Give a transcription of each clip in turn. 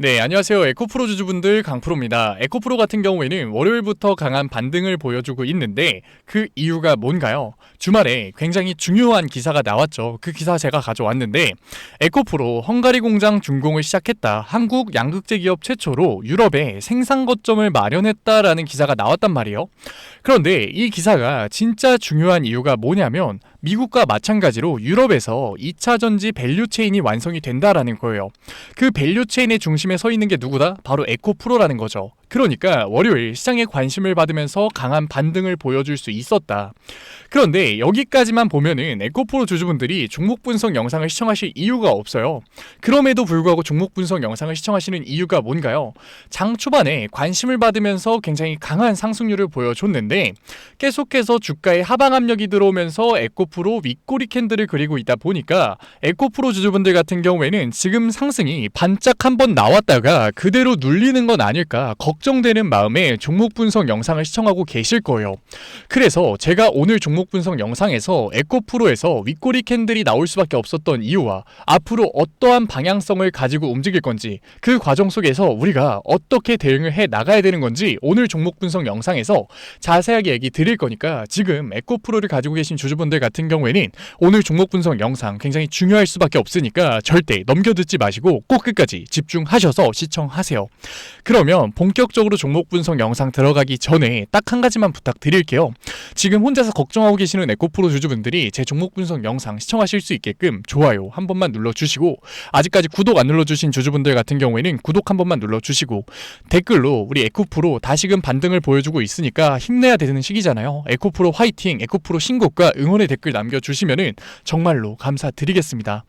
네, 안녕하세요. 에코프로 주주분들 강프로입니다. 에코프로 같은 경우에는 월요일부터 강한 반등을 보여주고 있는데 그 이유가 뭔가요? 주말에 굉장히 중요한 기사가 나왔죠. 그 기사 제가 가져왔는데 에코프로 헝가리 공장 준공을 시작했다. 한국 양극재 기업 최초로 유럽에 생산 거점을 마련했다라는 기사가 나왔단 말이에요. 그런데 이 기사가 진짜 중요한 이유가 뭐냐면 미국과 마찬가지로 유럽에서 2차 전지 밸류체인이 완성이 된다라는 거예요. 그 밸류체인의 중심에 서 있는 게 누구다? 바로 에코프로라는 거죠. 그러니까 월요일 시장에 관심을 받으면서 강한 반등을 보여줄 수 있었다. 그런데 여기까지만 보면은 에코프로 주주분들이 종목 분석 영상을 시청하실 이유가 없어요. 그럼에도 불구하고 종목 분석 영상을 시청하시는 이유가 뭔가요? 장 초반에 관심을 받으면서 굉장히 강한 상승률을 보여줬는데 계속해서 주가에 하방 압력이 들어오면서 에코프로 윗꼬리 캔들을 그리고 있다 보니까 에코프로 주주분들 같은 경우에는 지금 상승이 반짝 한번 나왔다가 그대로 눌리는 건 아닐까 걱정되는 마음에 종목 분석 영상을 시청하고 계실 거예요. 그래서 제가 오늘 종목 분석 영상에서 에코프로에서 윗꼬리 캔들이 나올 수밖에 없었던 이유와 앞으로 어떠한 방향성을 가지고 움직일 건지 그 과정 속에서 우리가 어떻게 대응을 해 나가야 되는 건지 오늘 종목 분석 영상에서 자세하게 얘기 드릴 거니까 지금 에코프로를 가지고 계신 주주분들 같은 경우에는 오늘 종목 분석 영상 굉장히 중요할 수밖에 없으니까 절대 넘겨듣지 마시고 꼭 끝까지 집중하셔서 시청하세요. 그러면 본격적으로 종목 분석 영상 들어가기 전에 딱 한 가지만 부탁드릴게요. 지금 혼자서 걱정하고 계시는 에코프로 주주분들이 제 종목 분석 영상 시청하실 수 있게끔 좋아요 한 번만 눌러주시고 아직까지 구독 안 눌러주신 주주분들 같은 경우에는 구독 한 번만 눌러주시고 댓글로 우리 에코프로 다시금 반등을 보여주고 있으니까 힘내야 되는 시기잖아요. 에코프로 화이팅, 에코프로 신고가 응원의 댓글 남겨주시면은 정말로 감사드리겠습니다.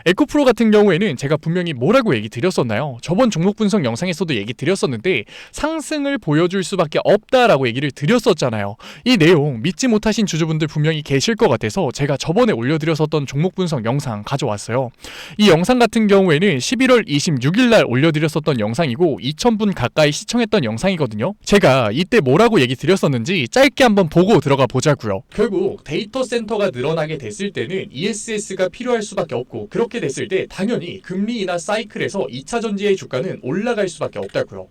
에코프로 같은 경우에는 제가 분명히 뭐라고 얘기 드렸었나요? 저번 종목 분석 영상에서도 얘기 드렸었는데 상승을 보여줄 수밖에 없다라고 얘기를 드렸었잖아요. 이 내용 믿지 못하신 주주분들 분명히 계실 것 같아서 제가 저번에 올려드렸었던 종목 분석 영상 가져왔어요. 이 영상 같은 경우에는 11월 26일날 올려드렸었던 영상이고 2000분 가까이 시청했던 영상이거든요. 제가 이때 뭐라고 얘기 드렸었는지 짧게 한번 보고 들어가 보자고요. 결국 데이터 센터가 늘어나게 됐을 때는 ESS가 필요할 수밖에 없고 그렇게 됐을 때 당연히 금리 인하 사이클에서 2차 전지의 주가는 올라갈 수밖에 없다고요.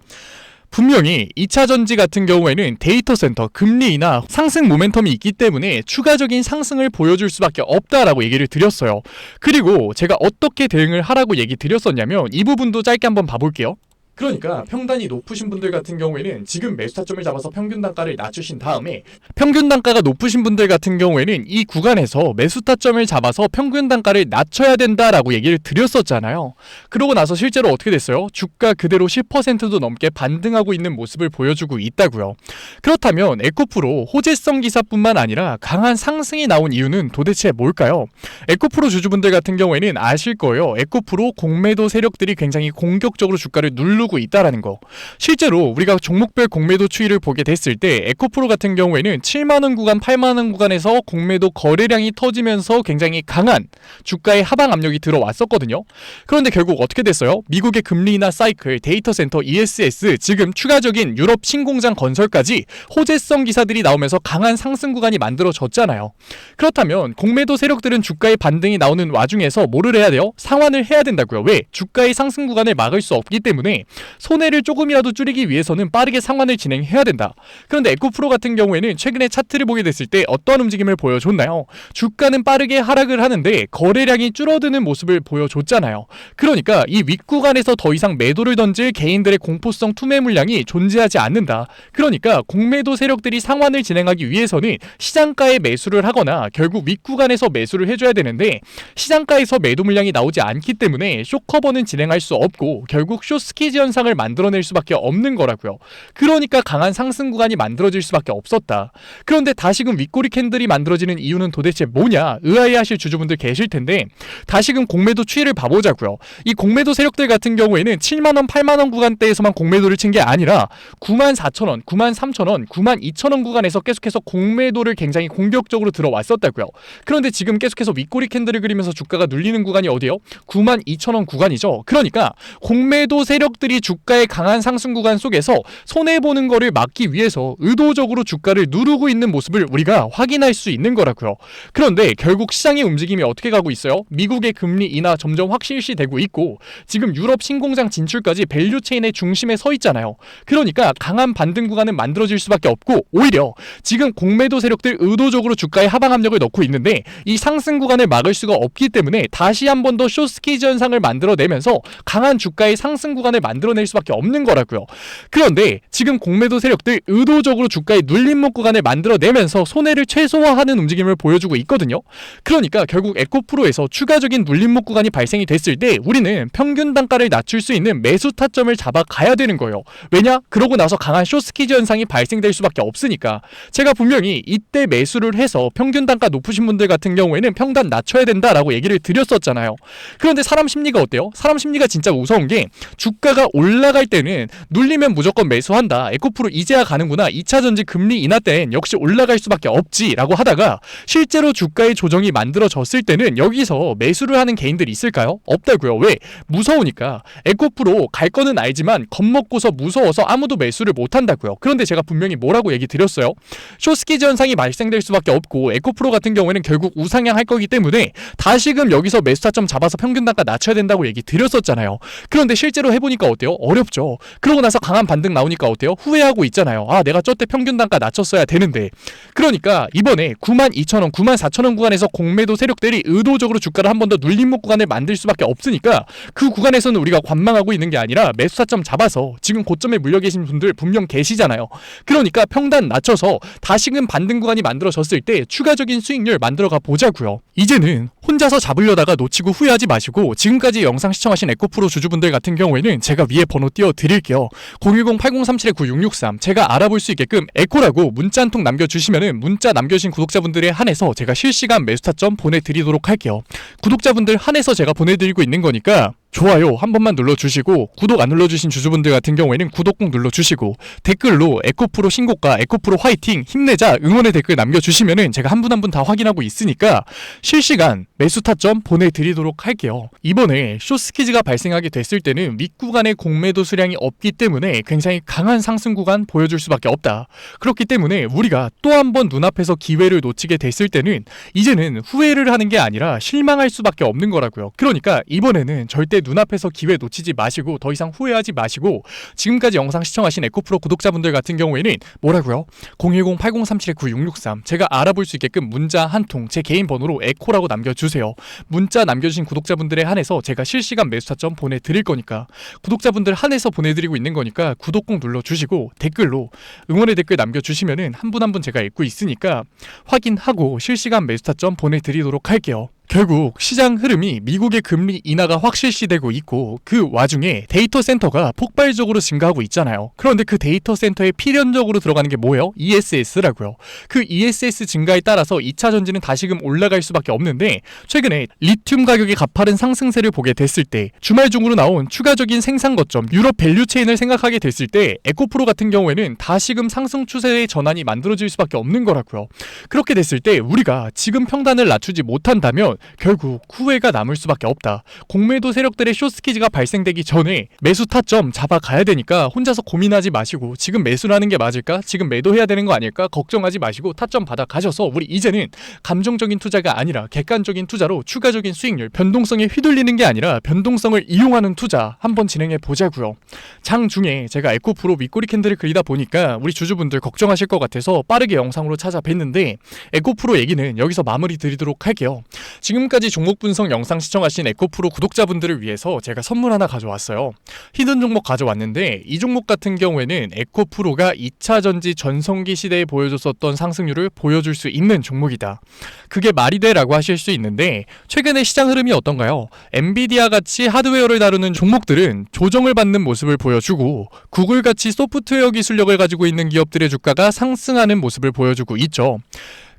분명히 2차 전지 같은 경우에는 데이터 센터, 금리 인하, 상승 모멘텀이 있기 때문에 추가적인 상승을 보여줄 수밖에 없다라고 얘기를 드렸어요. 그리고 제가 어떻게 대응을 하라고 얘기 드렸었냐면 이 부분도 짧게 한번 봐볼게요. 그러니까 평단이 높으신 분들 같은 경우에는 지금 매수 타점을 잡아서 평균 단가를 낮추신 다음에 평균 단가가 높으신 분들 같은 경우에는 이 구간에서 매수 타점을 잡아서 평균 단가를 낮춰야 된다라고 얘기를 드렸었잖아요. 그러고 나서 실제로 어떻게 됐어요? 주가 그대로 10%도 넘게 반등하고 있는 모습을 보여주고 있다고요. 그렇다면 에코프로 호재성 기사뿐만 아니라 강한 상승이 나온 이유는 도대체 뭘까요? 에코프로 주주분들 같은 경우에는 아실 거예요. 에코프로 공매도 세력들이 굉장히 공격적으로 주가를 누르고 있다라는 거. 실제로 우리가 종목별 공매도 추이를 보게 됐을 때 에코프로 같은 경우에는 7만원 구간, 8만원 구간에서 공매도 거래량이 터지면서 굉장히 강한 주가의 하방 압력이 들어왔었거든요. 그런데 결국 어떻게 됐어요? 미국의 금리 인하 사이클, 데이터 센터, ESS, 지금 추가적인 유럽 신공장 건설까지 호재성 기사들이 나오면서 강한 상승 구간이 만들어졌잖아요. 그렇다면 공매도 세력들은 주가의 반등이 나오는 와중에서 뭐를 해야 돼요? 상환을 해야 된다고요. 왜? 주가의 상승 구간을 막을 수 없기 때문에 손해를 조금이라도 줄이기 위해서는 빠르게 상환을 진행해야 된다. 그런데 에코프로 같은 경우에는 최근에 차트를 보게 됐을 때 어떠한 움직임을 보여줬나요? 주가는 빠르게 하락을 하는데 거래량이 줄어드는 모습을 보여줬잖아요. 그러니까 이 윗구간에서 더 이상 매도를 던질 개인들의 공포성 투매 물량이 존재하지 않는다. 그러니까 공매도 세력들이 상환을 진행하기 위해서는 시장가에 매수를 하거나 결국 윗구간에서 매수를 해줘야 되는데 시장가에서 매도 물량이 나오지 않기 때문에 숏커버는 진행할 수 없고 결국 숏스키즈 현상을 만들어낼 수밖에 없는 거라고요. 그러니까 강한 상승 구간이 만들어질 수밖에 없었다. 그런데 다시금 윗꼬리 캔들이 만들어지는 이유는 도대체 뭐냐 의아해하실 주주분들 계실 텐데 다시금 공매도 추이를 봐보자고요. 이 공매도 세력들 같은 경우에는 7만원, 8만원 구간대에서만 공매도를 친 게 아니라 94,000원, 93,000원, 92,000원 구간에서 계속해서 공매도를 굉장히 공격적으로 들어왔었다고요. 그런데 지금 계속해서 윗꼬리 캔들을 그리면서 주가가 눌리는 구간이 어디예요? 92,000원 구간이죠. 그러니까 공매도 세력들이 세력들이 주가의 강한 상승 구간 속에서 손해보는 거를 막기 위해서 의도적으로 주가를 누르고 있는 모습을 우리가 확인할 수 있는 거라고요. 그런데 결국 시장의 움직임이 어떻게 가고 있어요? 미국의 금리 인하 점점 확실시되고 있고 지금 유럽 신공장 진출까지 밸류체인의 중심에 서 있잖아요. 그러니까 강한 반등 구간은 만들어질 수밖에 없고 오히려 지금 공매도 세력들 의도적으로 주가에 하방 압력을 넣고 있는데 이 상승 구간을 막을 수가 없기 때문에 다시 한 번 더 숏스퀴즈 현상을 만들어내면서 강한 주가의 상승 구간을 만들어낼 수밖에 없는 거라고요. 그런데 지금 공매도 세력들 의도적으로 주가의 눌림목 구간을 만들어내면서 손해를 최소화하는 움직임을 보여주고 있거든요. 그러니까 결국 에코프로에서 추가적인 눌림목 구간이 발생이 됐을 때 우리는 평균 단가를 낮출 수 있는 매수 타점을 잡아가야 되는 거예요. 왜냐? 그러고 나서 강한 숏스퀴즈 현상이 발생될 수밖에 없으니까. 제가 분명히 이때 매수를 해서 평균 단가 높으신 분들 같은 경우에는 평단 낮춰야 된다라고 얘기를 드렸었잖아요. 그런데 사람 심리가 어때요? 사람 심리가 진짜 무서운 게 주가가 올라갈 때는 눌리면 무조건 매수한다. 에코프로 이제야 가는구나. 2차 전지 금리 인하 땐 역시 올라갈 수밖에 없지 라고 하다가 실제로 주가의 조정이 만들어졌을 때는 여기서 매수를 하는 개인들이 있을까요? 없다고요. 왜? 무서우니까. 에코프로 갈 거는 알지만 겁먹고서 무서워서 아무도 매수를 못한다고요. 그런데 제가 분명히 뭐라고 얘기 드렸어요? 숏스퀴즈 현상이 발생될 수밖에 없고 에코프로 같은 경우에는 결국 우상향 할 거기 때문에 다시금 여기서 매수 타점 잡아서 평균 단가 낮춰야 된다고 얘기 드렸었잖아요. 그런데 실제로 해보니까 어때요? 어렵죠. 그러고 나서 강한 반등 나오니까 어때요? 후회하고 있잖아요. 아, 내가 저때 평균 단가 낮췄어야 되는데. 그러니까 이번에 92,000원, 94,000원 구간에서 공매도 세력들이 의도적으로 주가를 한 번 더 눌림목 구간을 만들 수밖에 없으니까 그 구간에서는 우리가 관망하고 있는 게 아니라 매수 타점 잡아서 지금 고점에 물려 계신 분들 분명 계시잖아요. 그러니까 평단 낮춰서 다시금 반등 구간이 만들어졌을 때 추가적인 수익률 만들어가 보자고요. 이제는 혼자서 잡으려다가 놓치고 후회하지 마시고 지금까지 영상 시청하신 에코프로 주주분들 같은 경우에는 제가 위에 번호 띄워 드릴게요. 010-8037-9663 제가 알아볼 수 있게끔 에코라고 문자 한 통 남겨주시면은 문자 남겨주신 구독자분들에 한해서 제가 실시간 매수 타점 보내드리도록 할게요. 구독자분들 한해서 제가 보내드리고 있는 거니까 좋아요 한 번만 눌러주시고 구독 안 눌러주신 주주분들 같은 경우에는 구독 꼭 눌러주시고 댓글로 에코프로 신고가 에코프로 화이팅 힘내자 응원의 댓글 남겨주시면은 제가 한 분 한 분 다 확인하고 있으니까 실시간 매수 타점 보내드리도록 할게요. 이번에 숏스퀴즈가 발생하게 됐을 때는 윗구간의 공매도 수량이 없기 때문에 굉장히 강한 상승 구간 보여줄 수밖에 없다. 그렇기 때문에 우리가 또 한 번 눈앞에서 기회를 놓치게 됐을 때는 이제는 후회를 하는 게 아니라 실망할 수밖에 없는 거라고요. 그러니까 이번에는 절대 눈앞에서 기회 놓치지 마시고 더 이상 후회하지 마시고 지금까지 영상 시청하신 에코프로 구독자분들 같은 경우에는 뭐라고요? 010-8037-9663 제가 알아볼 수 있게끔 문자 한 통 제 개인 번호로 에코라고 남겨주세요. 문자 남겨주신 구독자분들에 한해서 제가 실시간 매수 타점 보내드릴 거니까 구독자분들 한해서 보내드리고 있는 거니까 구독 꼭 눌러주시고 댓글로 응원의 댓글 남겨주시면은 한 분 한 분 제가 읽고 있으니까 확인하고 실시간 매수 타점 보내드리도록 할게요. 결국 시장 흐름이 미국의 금리 인하가 확실시되고 있고 그 와중에 데이터 센터가 폭발적으로 증가하고 있잖아요. 그런데 그 데이터 센터에 필연적으로 들어가는 게 뭐예요? ESS라고요. 그 ESS 증가에 따라서 2차 전지는 다시금 올라갈 수밖에 없는데 최근에 리튬 가격이 가파른 상승세를 보게 됐을 때 주말 중으로 나온 추가적인 생산 거점 유럽 밸류체인을 생각하게 됐을 때 에코프로 같은 경우에는 다시금 상승 추세의 전환이 만들어질 수밖에 없는 거라고요. 그렇게 됐을 때 우리가 지금 평단을 낮추지 못한다면 결국 후회가 남을 수밖에 없다. 공매도 세력들의 숏스퀴즈가 발생되기 전에 매수 타점 잡아가야 되니까 혼자서 고민하지 마시고 지금 매수를 하는 게 맞을까? 지금 매도해야 되는 거 아닐까? 걱정하지 마시고 타점 받아 가셔서 우리 이제는 감정적인 투자가 아니라 객관적인 투자로 추가적인 수익률 변동성에 휘둘리는 게 아니라 변동성을 이용하는 투자 한번 진행해 보자고요. 장중에 제가 에코프로 윗꼬리 캔들을 그리다 보니까 우리 주주분들 걱정하실 것 같아서 빠르게 영상으로 찾아뵀는데 에코프로 얘기는 여기서 마무리 드리도록 할게요. 지금까지 종목 분석 영상 시청하신 에코프로 구독자분들을 위해서 제가 선물 하나 가져왔어요. 히든 종목 가져왔는데 이 종목 같은 경우에는 에코프로가 2차 전지 전성기 시대에 보여줬었던 상승률을 보여줄 수 있는 종목이다. 그게 말이 돼? 라고 하실 수 있는데 최근의 시장 흐름이 어떤가요? 엔비디아 같이 하드웨어를 다루는 종목들은 조정을 받는 모습을 보여주고 구글 같이 소프트웨어 기술력을 가지고 있는 기업들의 주가가 상승하는 모습을 보여주고 있죠.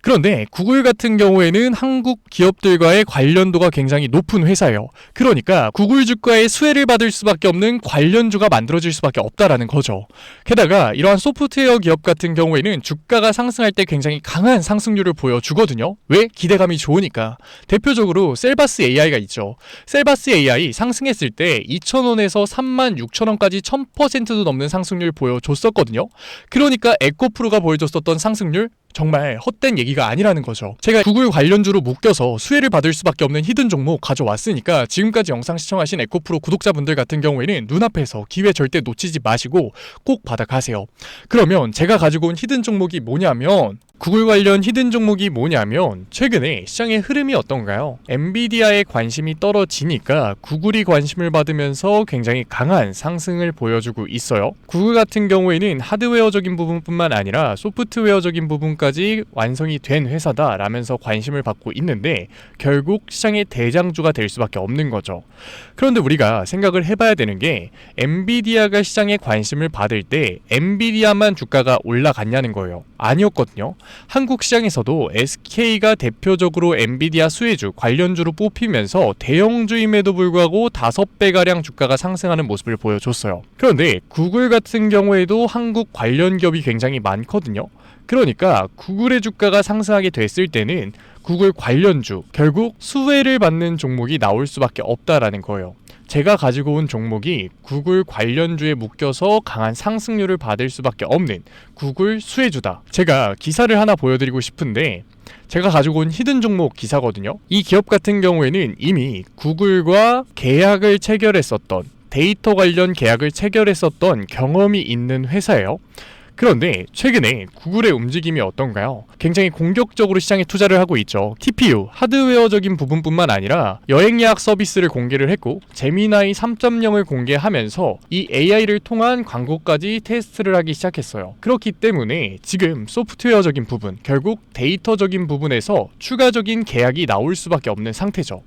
그런데 구글 같은 경우에는 한국 기업들과의 관련도가 굉장히 높은 회사예요. 그러니까 구글 주가의 수혜를 받을 수밖에 없는 관련주가 만들어질 수밖에 없다라는 거죠. 게다가 이러한 소프트웨어 기업 같은 경우에는 주가가 상승할 때 굉장히 강한 상승률을 보여주거든요. 왜? 기대감이 좋으니까. 대표적으로 셀바스 AI가 있죠. 셀바스 AI 상승했을 때 2,000원에서 36,000원까지 1000%도 넘는 상승률 보여줬었거든요. 그러니까 에코프로가 보여줬었던 상승률 정말 헛된 얘기가 아니라는 거죠. 제가 구글 관련주로 묶여서 수혜를 받을 수밖에 없는 히든 종목 가져왔으니까 지금까지 영상 시청하신 에코프로 구독자분들 같은 경우에는 눈앞에서 기회 절대 놓치지 마시고 꼭 받아가세요. 그러면 제가 가지고 온 히든 종목이 뭐냐면 구글 관련 히든 종목이 뭐냐면 최근에 시장의 흐름이 어떤가요? 엔비디아의 관심이 떨어지니까 구글이 관심을 받으면서 굉장히 강한 상승을 보여주고 있어요. 구글 같은 경우에는 하드웨어적인 부분뿐만 아니라 소프트웨어적인 부분까지 완성이 된 회사다라면서 관심을 받고 있는데 결국 시장의 대장주가 될 수밖에 없는 거죠. 그런데 우리가 생각을 해봐야 되는 게 엔비디아가 시장에 관심을 받을 때 엔비디아만 주가가 올라갔냐는 거예요. 아니었거든요. 한국 시장에서도 SK가 대표적으로 엔비디아 수혜주, 관련주로 뽑히면서 대형주임에도 불구하고 5배가량 주가가 상승하는 모습을 보여줬어요. 그런데 구글 같은 경우에도 한국 관련 기업이 굉장히 많거든요. 그러니까 구글의 주가가 상승하게 됐을 때는 구글 관련주, 결국 수혜를 받는 종목이 나올 수밖에 없다라는 거예요. 제가 가지고 온 종목이 구글 관련주에 묶여서 강한 상승률을 받을 수밖에 없는 구글 수혜주다. 제가 기사를 하나 보여드리고 싶은데 제가 가지고 온 히든 종목 기사거든요. 이 기업 같은 경우에는 이미 구글과 계약을 체결했었던 데이터 관련 계약을 체결했었던 경험이 있는 회사예요. 그런데 최근에 구글의 움직임이 어떤가요? 굉장히 공격적으로 시장에 투자를 하고 있죠. TPU, 하드웨어적인 부분뿐만 아니라 여행 예약 서비스를 공개를 했고 제미나이 3.0을 공개하면서 이 AI를 통한 광고까지 테스트를 하기 시작했어요. 그렇기 때문에 지금 소프트웨어적인 부분, 결국 데이터적인 부분에서 추가적인 계약이 나올 수밖에 없는 상태죠.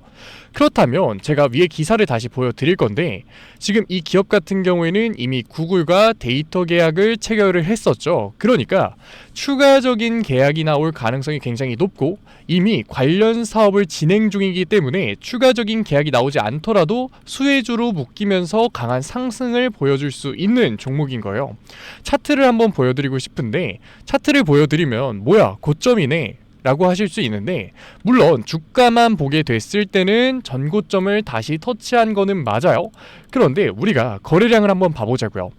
그렇다면 제가 위에 기사를 다시 보여드릴 건데 지금 이 기업 같은 경우에는 이미 구글과 데이터 계약을 체결을 했었죠. 그러니까 추가적인 계약이 나올 가능성이 굉장히 높고 이미 관련 사업을 진행 중이기 때문에 추가적인 계약이 나오지 않더라도 수혜주로 묶이면서 강한 상승을 보여줄 수 있는 종목인 거예요. 차트를 한번 보여드리고 싶은데 차트를 보여드리면 뭐야 고점이네 라고 하실 수 있는데 물론 주가만 보게 됐을 때는 전고점을 다시 터치한 거는 맞아요. 그런데 우리가 거래량을 한번 봐보자고요.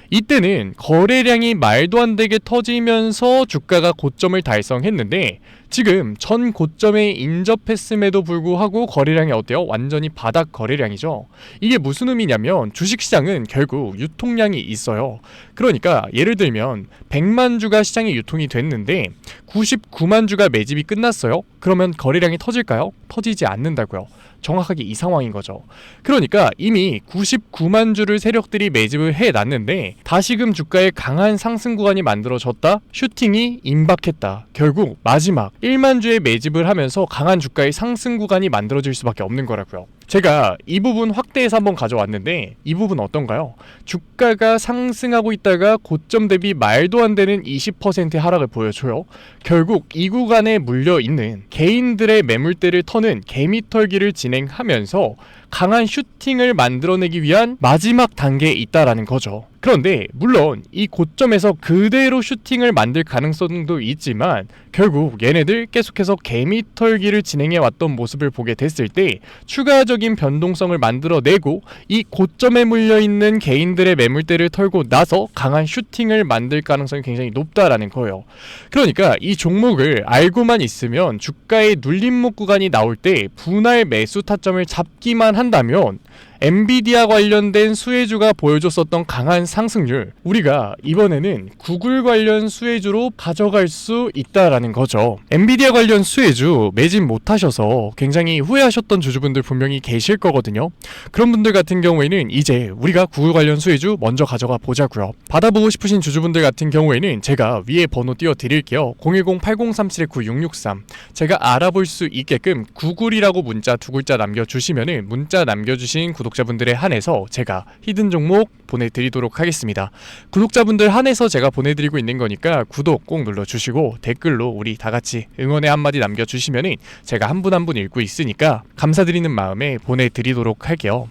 이때는 거래량이 말도 안 되게 터지면서 주가가 고점을 달성했는데 지금 전 고점에 인접했음에도 불구하고 거래량이 어때요? 완전히 바닥 거래량이죠. 이게 무슨 의미냐면 주식시장은 결국 유통량이 있어요. 그러니까 예를 들면 100만 주가 시장에 유통이 됐는데 99만 주가 매집이 끝났어요. 그러면 거래량이 터질까요? 터지지 않는다고요. 정확하게 이 상황인 거죠. 그러니까 이미 99만 주를 세력들이 매집을 해놨는데 다시금 주가의 강한 상승 구간이 만들어졌다? 슈팅이 임박했다. 결국 마지막 1만 주에 매집을 하면서 강한 주가의 상승 구간이 만들어질 수밖에 없는 거라고요. 제가 이 부분 확대해서 한번 가져왔는데 이 부분 어떤가요? 주가가 상승하고 있다가 고점 대비 말도 안 되는 20%의 하락을 보여줘요. 결국 이 구간에 물려있는 개인들의 매물대를 터는 개미털기를 진행하면서 강한 슈팅을 만들어내기 위한 마지막 단계에 있다라는 거죠. 그런데 물론 이 고점에서 그대로 슈팅을 만들 가능성도 있지만 결국 얘네들 계속해서 개미털기를 진행해왔던 모습을 보게 됐을 때 추가적인 변동성을 만들어내고 이 고점에 물려있는 개인들의 매물대를 털고 나서 강한 슈팅을 만들 가능성이 굉장히 높다라는 거예요. 그러니까 이 종목을 알고만 있으면 주가의 눌림목 구간이 나올 때 분할 매수 타점을 잡기만 한다면 엔비디아 관련된 수혜주가 보여줬었던 강한 상승률 우리가 이번에는 구글 관련 수혜주로 가져갈 수 있다라는 거죠. 엔비디아 관련 수혜주 매집 못하셔서 굉장히 후회하셨던 주주분들 분명히 계실 거거든요. 그런 분들 같은 경우에는 이제 우리가 구글 관련 수혜주 먼저 가져가 보자고요. 받아보고 싶으신 주주분들 같은 경우에는 제가 위에 번호 띄워드릴게요. 010-8037-9663 제가 알아볼 수 있게끔 구글이라고 문자 두 글자 남겨주시면은 문자 남겨주신 구독 구독자분들에 한해서 제가 히든 종목 보내드리도록 하겠습니다. 구독자분들 한해서 제가 보내드리고 있는 거니까 구독 꼭 눌러주시고 댓글로 우리 다 같이 응원의 한마디 남겨주시면은 제가 한 분 한 분 읽고 있으니까 감사드리는 마음에 보내드리도록 할게요.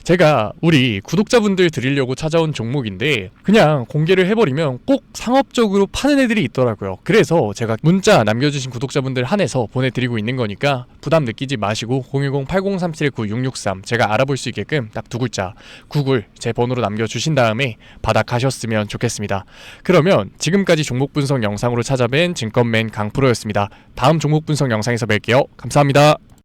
제가 우리 구독자분들 드리려고 찾아온 종목인데 그냥 공개를 해버리면 꼭 상업적으로 파는 애들이 있더라고요. 그래서 제가 문자 남겨주신 구독자분들 한해서 보내드리고 있는 거니까 부담 느끼지 마시고 010-8037-9663 제가 알아볼 수 있게끔 딱 두 글자 구글 제 번호로 남겨주신 다음에 받아 가셨으면 좋겠습니다. 그러면 지금까지 종목 분석 영상으로 찾아뵌 증권맨 강프로였습니다. 다음 종목 분석 영상에서 뵐게요. 감사합니다.